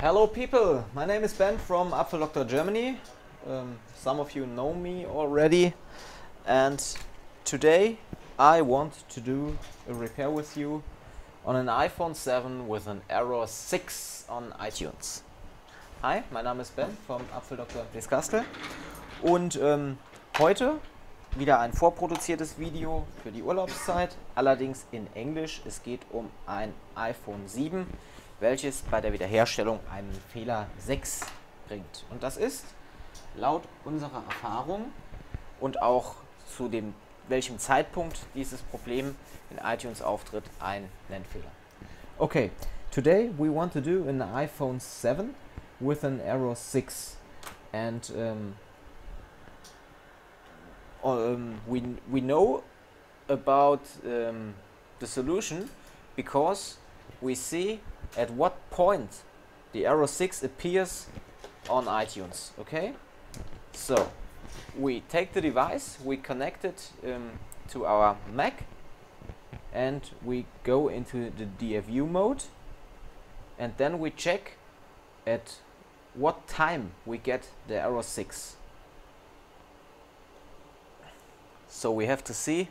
Hello people, my name is Ben from Apfeldoktor Germany. Some of you know me already, and today I want to do a repair with you on an iPhone 7 with an error 6 on iTunes. Hi, mein Name ist Ben vom Apfeldoktor Kastel und heute wieder ein vorproduziertes Video für die Urlaubszeit, allerdings in Englisch. Es geht um ein iPhone 7, welches bei der Wiederherstellung einen Fehler 6 bringt. Und das ist laut unserer Erfahrung und auch zu dem welchem Zeitpunkt dieses Problem in iTunes auftritt, ein Nennfehler. Okay, today we want to do an iPhone 7 with an error 6, and we know about the solution because we see at what point the error 6 appears on iTunes. Okay, so we take the device, we connect it to our Mac, and we go into the DFU mode, and then we check at what time we get the error 6. So we have to see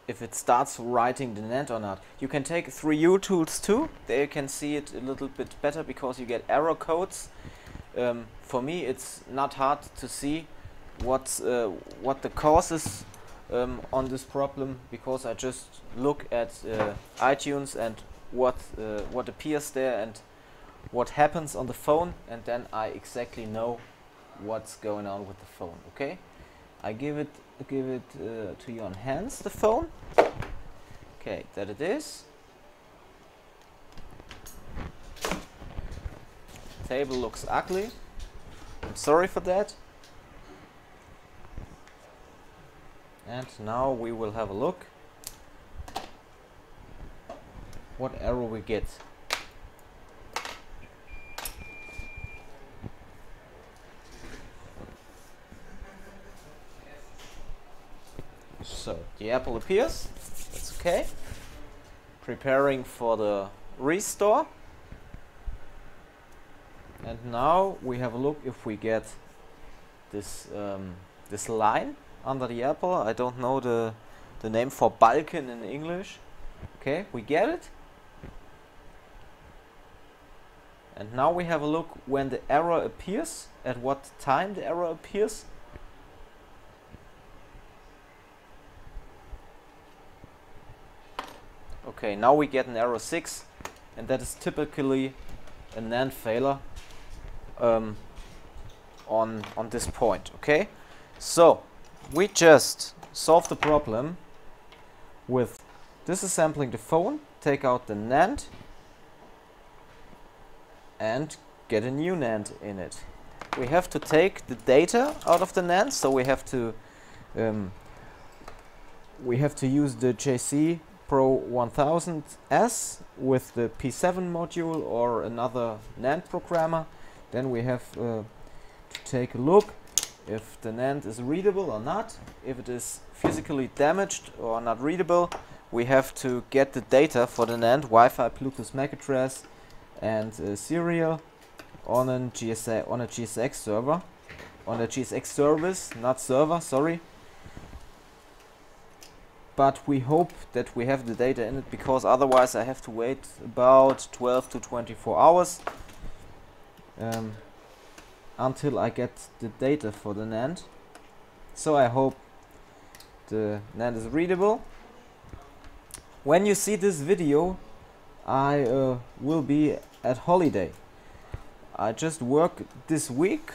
if it starts writing the NAND or not. You can take 3U tools too. There you can see it a little bit better because you get error codes. For me it's not hard to see what the cause is on this problem, because I just look at iTunes and what appears there and what happens on the phone, and then I exactly know what's going on with the phone. Okay, I give it to you on hands, the phone. Okay, that it is. Table looks ugly. I'm sorry for that. And now we will have a look what error we get. So the apple appears, that's okay. Preparing for the restore. And now we have a look if we get this this line under the apple. I don't know the name for Balken in English. Okay, we get it. And now we have a look when the error appears, at what time the error appears. Okay, now we get an error 6, and that is typically a NAND failure on this point. Okay, so we just solve the problem with disassembling the phone, take out the NAND, and get a new NAND in it. We have to take the data out of the NAND, so we have to use the JC Pro 1000S with the P7 module or another NAND programmer. Then we have to take a look if the NAND is readable or not. If it is physically damaged or not readable, we have to get the data for the NAND, Wi-Fi, Bluetooth MAC address, and serial on a GSX server, on a GSX service, not server, sorry. But we hope that we have the data in it, because otherwise I have to wait about 12 to 24 hours until I get the data for the NAND. So I hope the NAND is readable. When you see this video, I will be at holiday. I just work this week,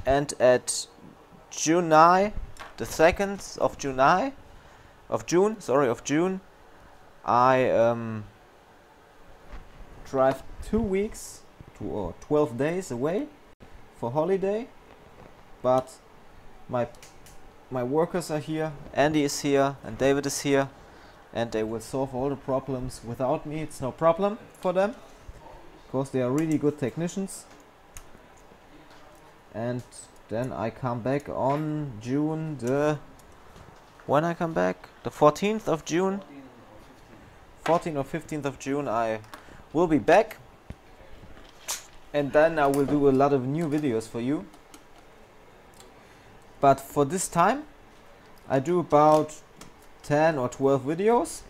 and at July, the 2nd of July, of June, I drive 2 weeks or 12 days away for holiday, but my workers are here. Andy is here and David is here, and they will solve all the problems without me. It's no problem for them, because they are really good technicians. And then I come back on June the... When I come back? The 14th of June? 14th or 15th of June I will be back, and then I will do a lot of new videos for you. But for this time I do about 10 or 12 videos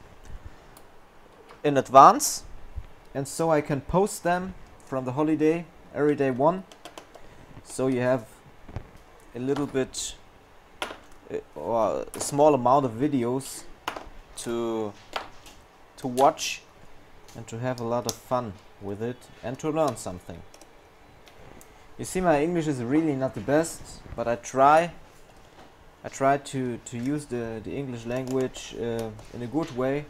in advance, and so I can post them from the holiday every day one, so you have a little bit or a small amount of videos to watch and to have a lot of fun with it and to learn something. You see, my English is really not the best, but I try to use the English language in a good way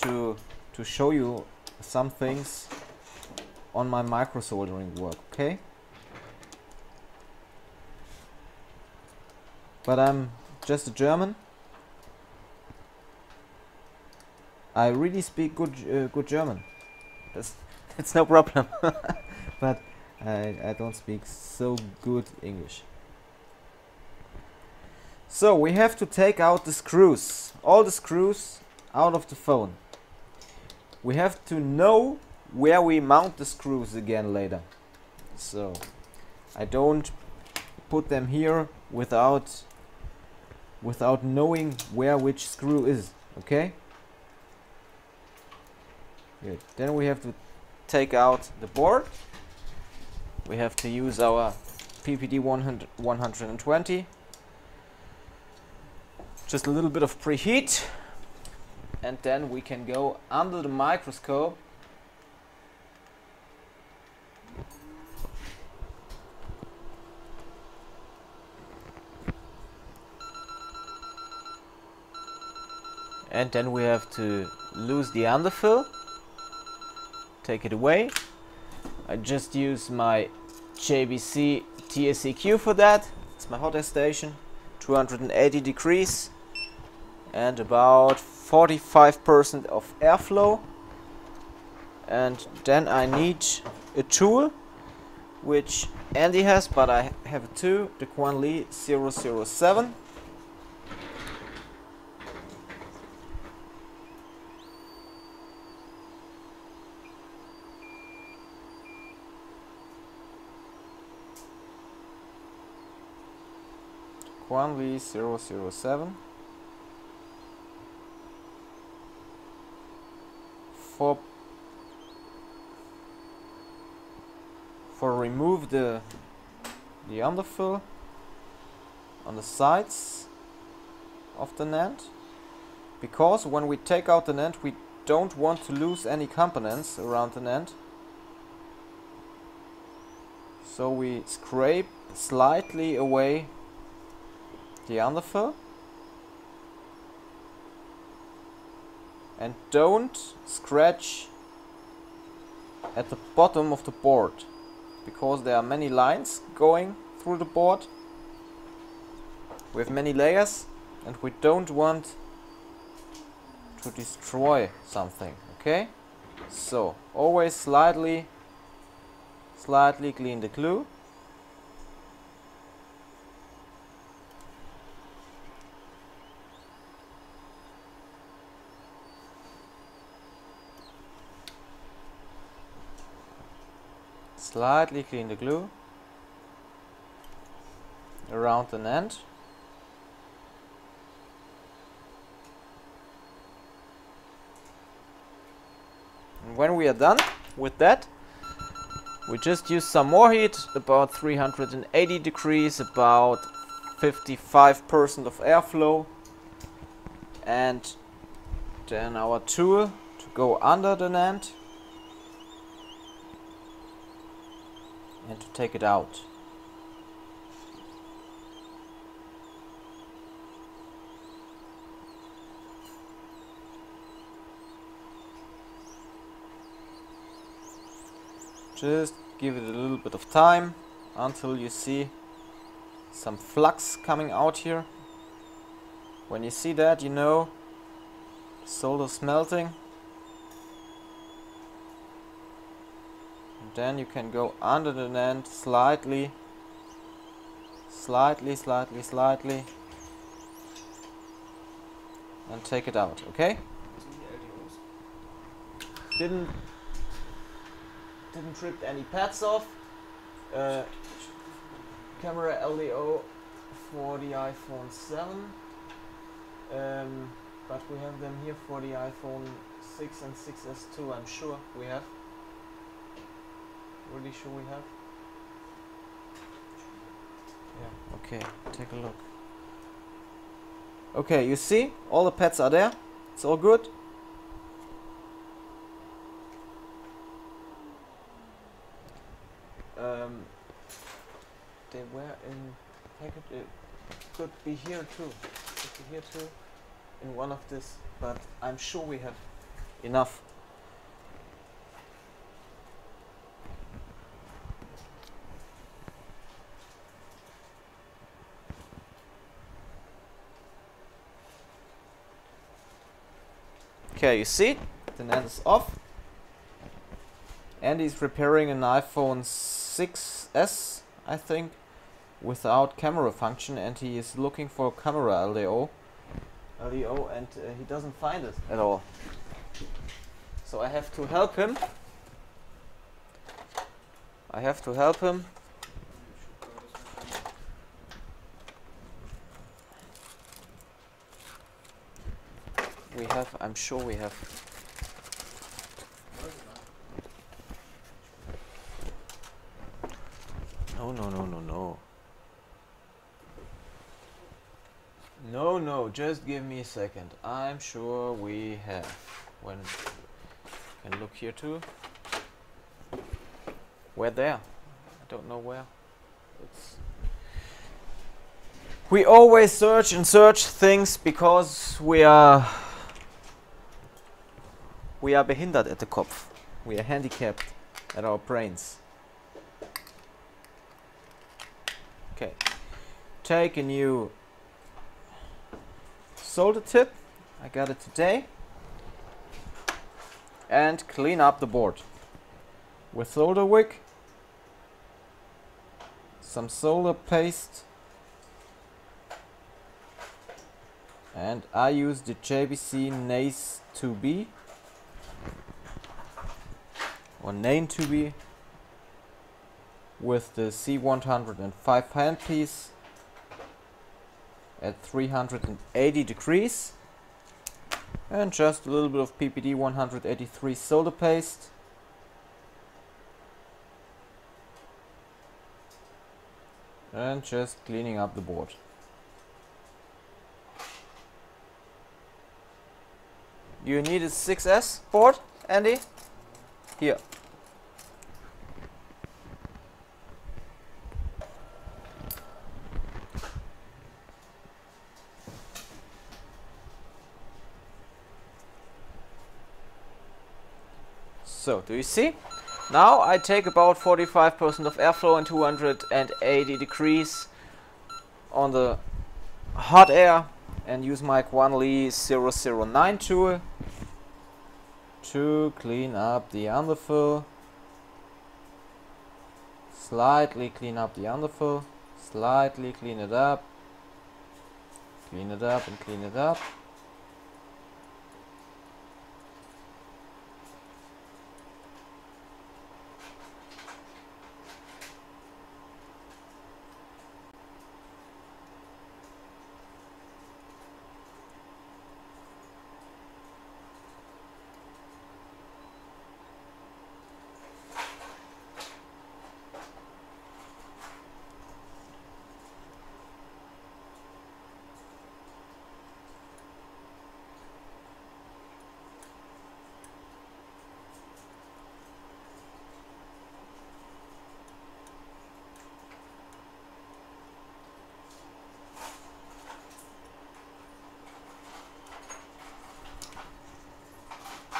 to show you some things on my micro soldering work, okay? But I'm just a German. I really speak good German. That's no problem. But I don't speak so good English. So we have to take out the screws, all the screws out of the phone. We have to know where we mount the screws again later. So I don't put them here without knowing where which screw is, okay? Good. Then we have to take out the board. We have to use our PPD 120. Just a little bit of preheat, and then we can go under the microscope and then we have to lose the underfill, take it away. I just use my JBC TSEQ for that. It's my hot air station, 280 degrees and about 45% of airflow. And then I need a tool which Andy has, but I have it too, the Quanli 007. Quanli 007 for remove the underfill on the sides of the NAND, because when we take out the NAND we don't want to lose any components around the NAND, so we scrape slightly away the underfill and don't scratch at the bottom of the board, because there are many lines going through the board. We have many layers and we don't want to destroy something, okay? So always slightly clean the glue. Slightly clean the glue around the NAND. And when we are done with that, we just use some more heat, about 380 degrees, about 55% of airflow, and then our tool to go under the NAND and to take it out. Just give it a little bit of time until you see some flux coming out here. When you see that, you know the solder's melting. Then you can go under the NAND slightly, and take it out, okay? didn't rip any pads off. Camera LDO for the iPhone 7, but we have them here for the iPhone 6 and 6S too. I'm sure we have. Really sure we have. Yeah. Okay. Take a look. Okay, you see, all the pads are there. It's all good. They were in packet. It could be here too. Could be here too. In one of this, but I'm sure we have enough. Okay, you see, the net is off. Andy's repairing an iPhone 6S, I think, without camera function, and he is looking for camera LDO, and he doesn't find it at all. So I have to help him. We have, I'm sure we have. No, just give me a second. I'm sure we have. When can look here too. Where there? I don't know where. We always search things because we are behindert at the Kopf. We are handicapped at our brains. Okay. Take a new solder tip. I got it today. And clean up the board with solder wick, some solder paste, and I use the JBC NACE 2B or NANE 2B with the C105 handpiece at 380 degrees, and just a little bit of PPD 183 solder paste. And just cleaning up the board. You need a 6S board, Andy? Here. So, do you see? Now I take about 45% of airflow and 280 degrees on the hot air and use my Quanly 009 tool to clean up the underfill. Slightly clean up the underfill, slightly clean it up and clean it up.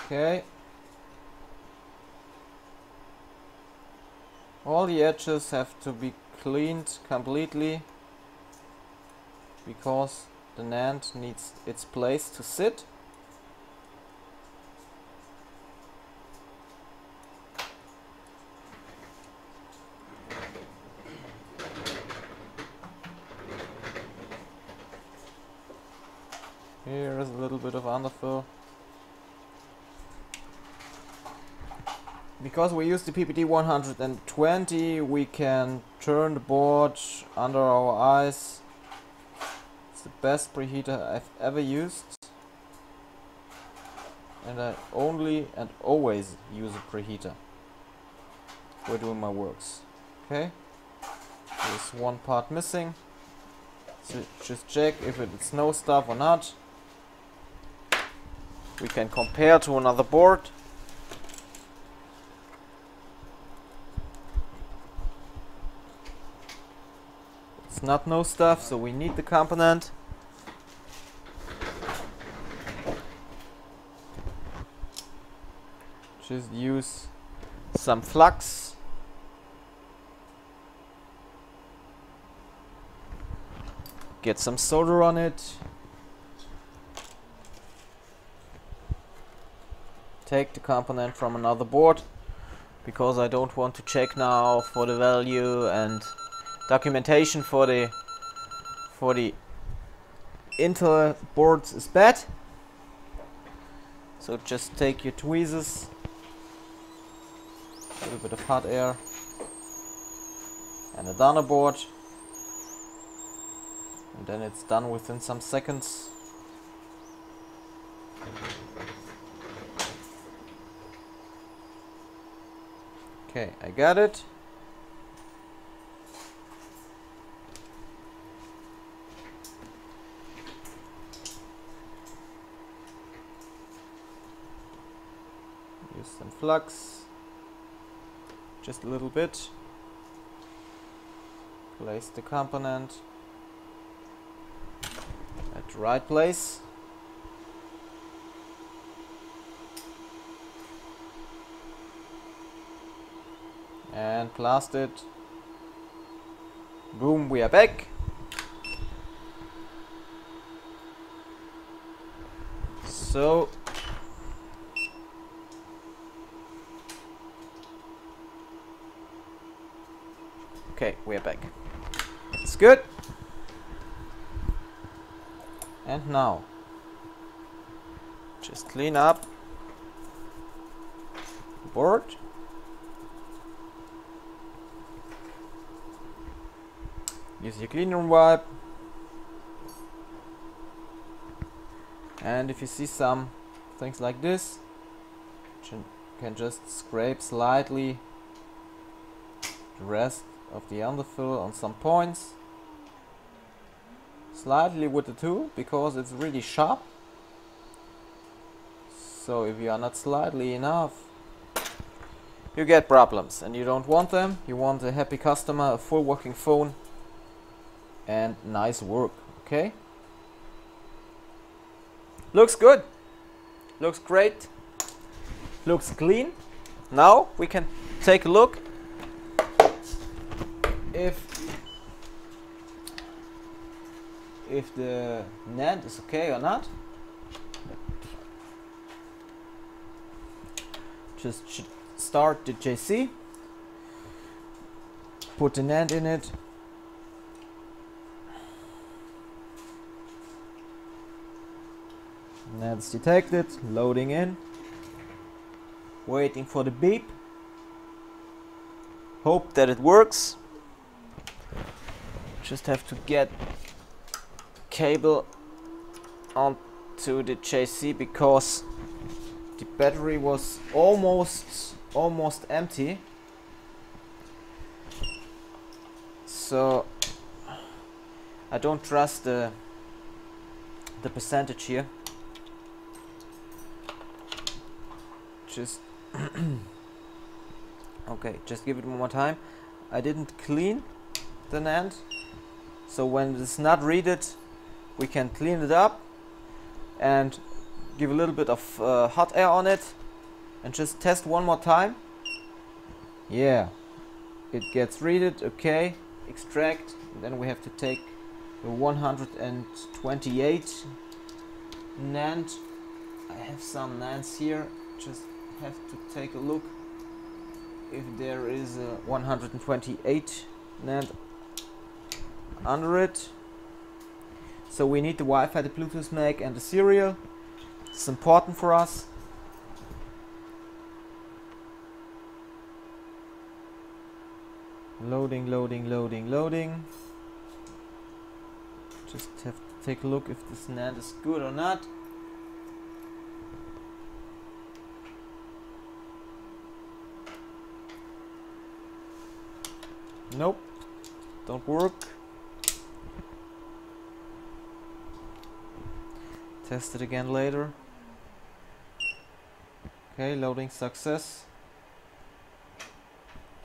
Okay. All the edges have to be cleaned completely because the NAND needs its place to sit. Here is a little bit of underfill. because we use the PPD 120, we can turn the board under our eyes. It's the best preheater I've ever used, and I only and always use a preheater for doing my works. Okay, there's one part missing, so just check if it's no stuff or not. We can compare to another board. It's not no stuff, so we need the component. Just use some flux. Get some solder on it. Take the component from another board, because I don't want to check now for the value, and documentation for the Intel boards is bad. So just take your tweezers, a little bit of hot air, and a donor board, and then it's done within some seconds. Okay, I got it. Use some flux, just a little bit. Place the component at the right place. And blast it. Boom, we are back. So okay, we are back. It's good. And now just clean up the board. Use your clean room wipe, and if you see some things like this, you can just scrape slightly the rest of the underfill on some points, slightly with the tool, because it's really sharp. So if you are not slightly enough, you get problems, and you don't want them. You want a happy customer, a full working phone, and nice work. Okay, looks good, looks great, looks clean. Now we can take a look if the NAND is okay or not. Just start the JC, put the NAND in it. NAND's detected, loading in, waiting for the beep. Hope that it works. Just have to get cable onto the JC, because the battery was almost empty. So I don't trust the percentage here. Just okay, just give it one more time. I didn't clean the NAND, so when it's not readed, we can clean it up and give a little bit of hot air on it, and just test one more time. Yeah, it gets readed. Okay, extract, and then we have to take the 128 NAND. I have some NANDs here. Just have to take a look if there is a 128 NAND under it. So we need the Wi-Fi, the Bluetooth MAC, and the serial. It's important for us. Loading, loading, loading, loading. Just have to take a look if this NAND is good or not. Nope, don't work. Test it again later. Okay, loading success.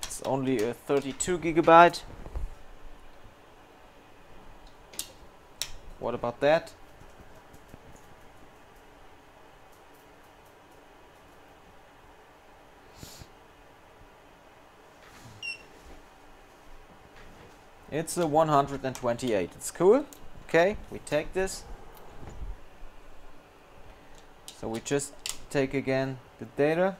It's only a 32 gigabyte. What about that? It's a 128. It's cool. Okay, we take this. So we just take again the data.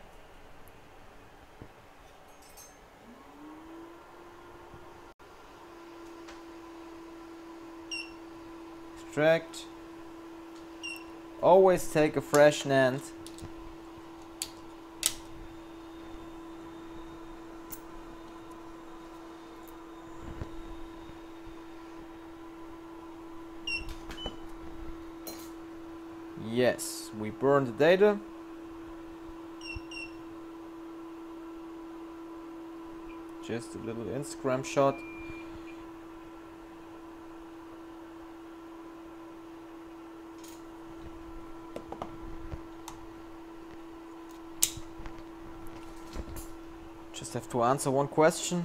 Extract. Always take a fresh NAND. Yes, we burn the data. Just a little Instagram shot. Just have to answer one question.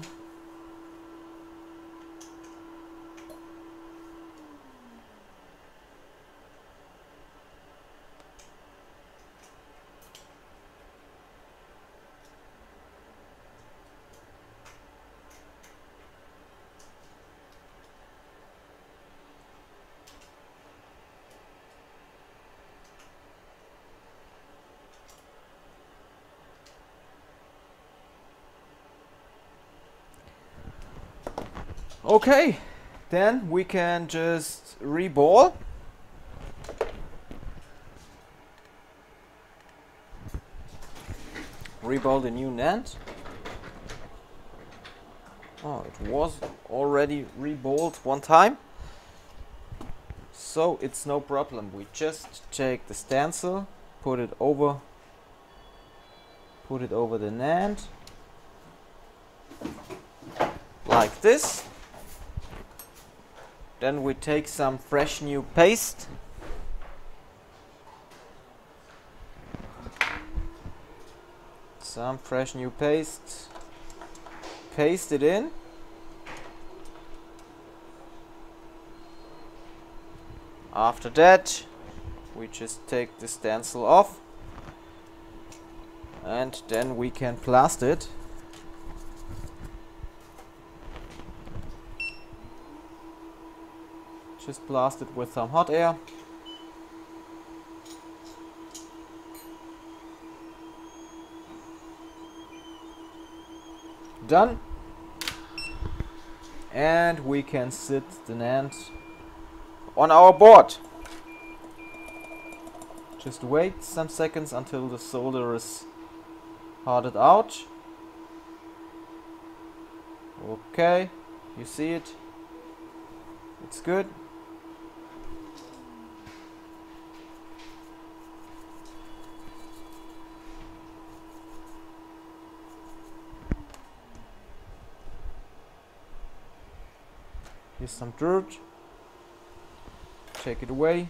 Okay, then we can just reball. Reball the new NAND. Oh, it was already reballed one time. So it's no problem. We just take the stencil, put it over the NAND. Like this. Then we take some fresh new paste. Some fresh new paste. Paste it in. After that, we just take the stencil off. And then we can plaster it. Just blast it with some hot air. Done. And we can sit the NAND on our board. Just wait some seconds until the solder is hardened out. Okay, you see it. It's good. Here's some dirt. Take it away.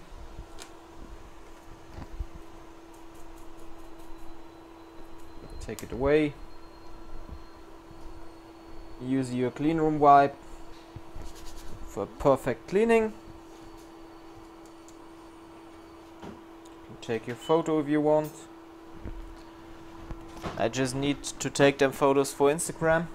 Take it away. Use your clean room wipe for perfect cleaning. Take your photo if you want. I just need to take them photos for Instagram.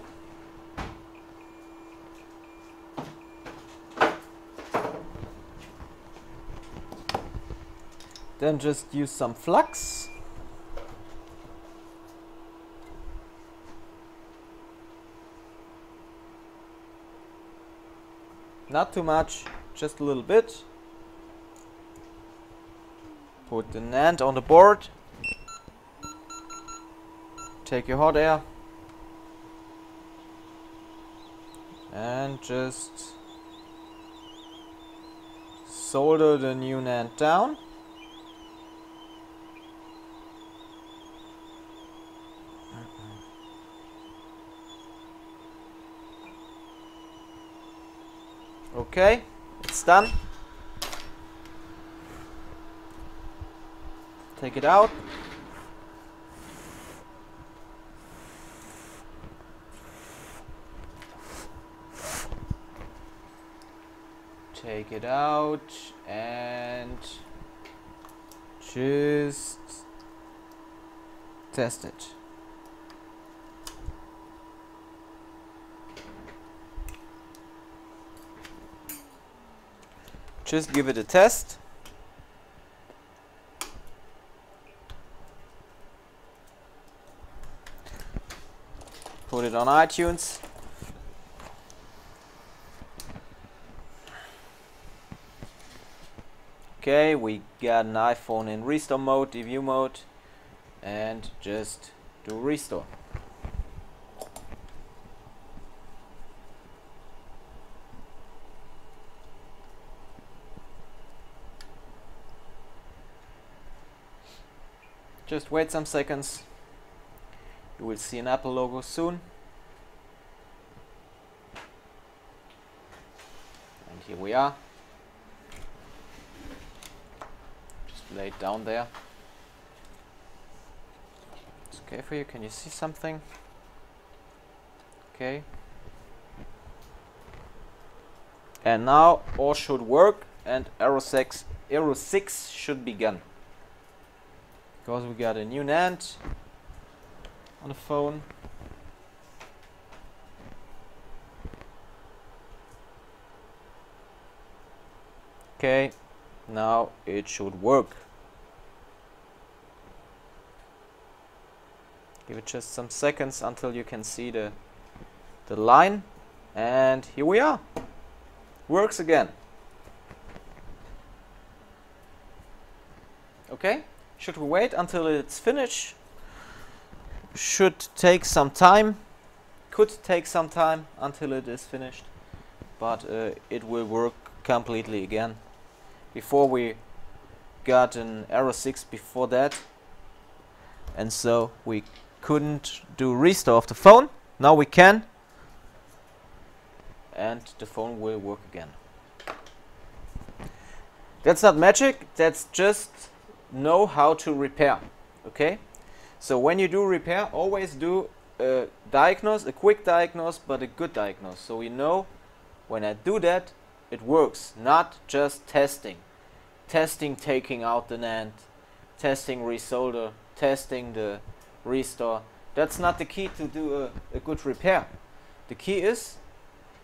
Then just use some flux. Not too much, just a little bit. Put the NAND on the board. Take your hot air. and just solder the new NAND down. Okay, it's done. Take it out. Take it out and just test it. Just give it a test. Put it on iTunes. Okay, we got an iPhone in restore mode, review mode, and just do restore. Just wait some seconds. You will see an Apple logo soon. And here we are. Just lay it down there. It's okay for you? Can you see something? Okay. And now all should work and arrow 6 should begin. Because we got a new NAND on the phone. Okay, now it should work. Give it just some seconds until you can see the line, and here we are. Works again. Okay. Should we wait until it's finished? Should take some time. Could take some time until it is finished. But it will work completely again. Before we got an error 6 before that. And so we couldn't do restore of the phone. Now we can. And the phone will work again. That's not magic. That's just know how to repair. Okay, so when you do repair, always do a diagnose, a quick diagnose, but a good diagnose, so we know when I do that it works, not just testing taking out the NAND, testing resolder, testing the restore. That's not the key to do a good repair. The key is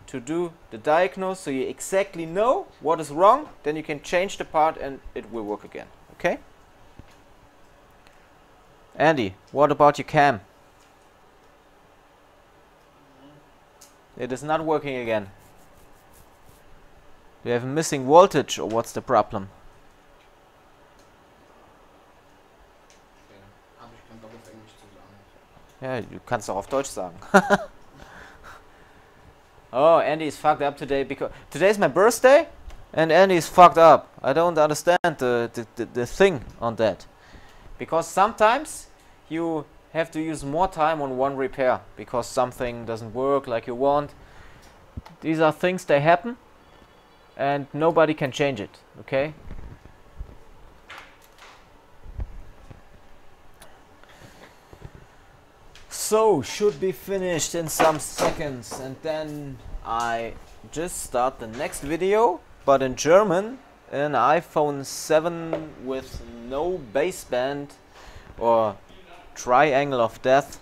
to do the diagnose, so you exactly know what is wrong, then you can change the part and it will work again. Okay? Andy, what about your cam? It is not working again. Do you have a missing voltage or what's the problem? Ja, du kannst auch auf Deutsch sagen. Oh, Andy is fucked up today because today is my birthday and Andy is fucked up. I don't understand the thing on that. Because sometimes you have to use more time on one repair because something doesn't work like you want. These are things that happen and nobody can change it, okay? So, should be finished in some seconds and then I just start the next video, but in German, an iPhone 7 with no baseband or triangle of death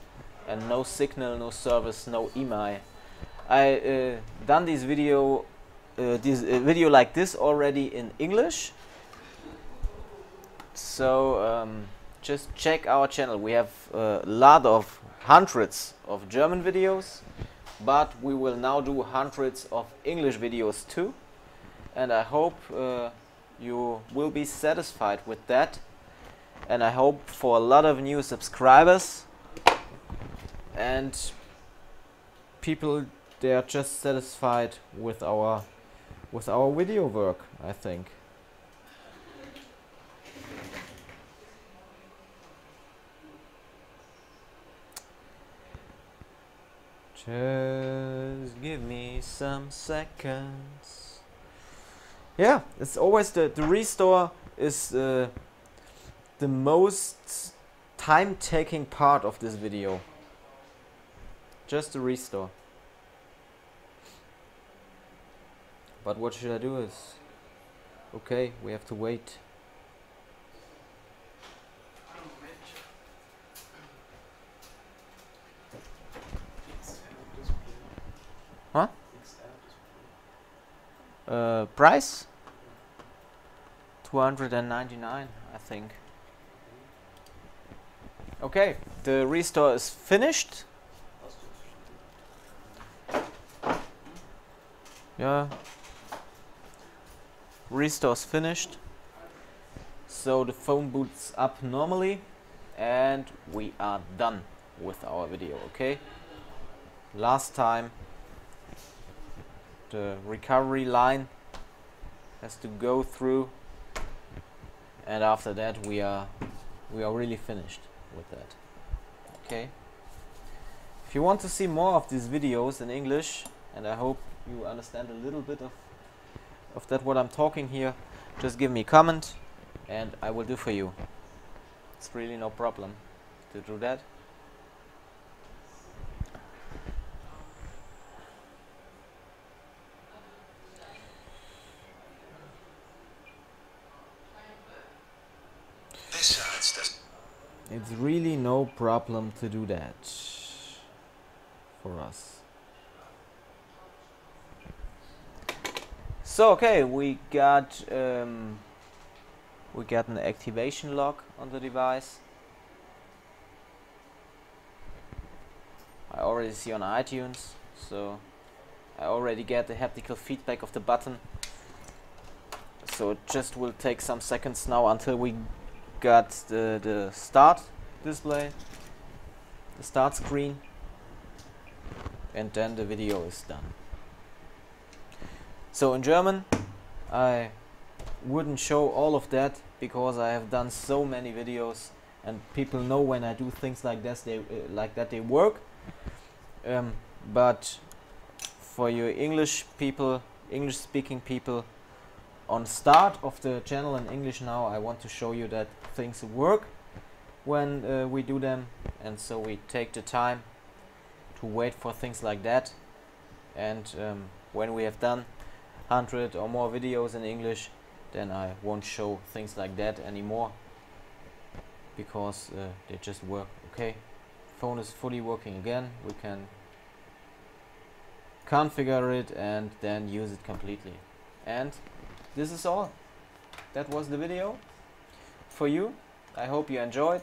and no signal, no service, no email. I done this video like this already in English, so just check our channel. We have a lot of hundreds of German videos, but we will now do hundreds of English videos too, and I hope you will be satisfied with that, and I hope for a lot of new subscribers and people they are just satisfied with our video work, I think. Just give me some seconds. Yeah, it's always the restore is the most time-taking part of this video. Just the restore. But what should I do is, okay, we have to wait. Huh? Price? 299, I think. Okay, the restore is finished. Yeah. Restore is finished. So the phone boots up normally and we are done with our video, okay? Last time the recovery line has to go through, and after that we are really finished with that. Okay, if you want to see more of these videos in English, and I hope you understand a little bit of that what I'm talking here, just give me a comment and I will do for you. It's really no problem to do that. It's really no problem to do that for us. So okay, we got an activation log on the device. I already see on iTunes, so I already get the haptical feedback of the button. So it just will take some seconds now until we got the start display, the start screen, and then the video is done. So in German I wouldn't show all of that because I have done so many videos and people know when I do things like this, they work. But for your English people, English speaking people, on start of the channel in English now, I want to show you that things work when we do them, and so we take the time to wait for things like that. And when we have done 100 or more videos in English, then I won't show things like that anymore because they just work. Okay, phone is fully working again. We can configure it and then use it completely. And this is all. That was the video for you. I hope you enjoyed,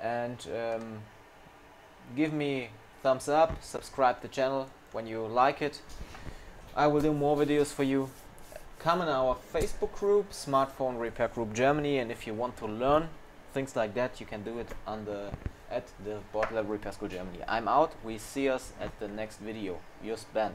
and give me thumbs up, subscribe the channel when you like it. I will do more videos for you. Come in our Facebook group, Smartphone Repair Group Germany, and if you want to learn things like that, you can do it at the Board Level Repair School Germany. I'm out. We see us at the next video. Your Ben.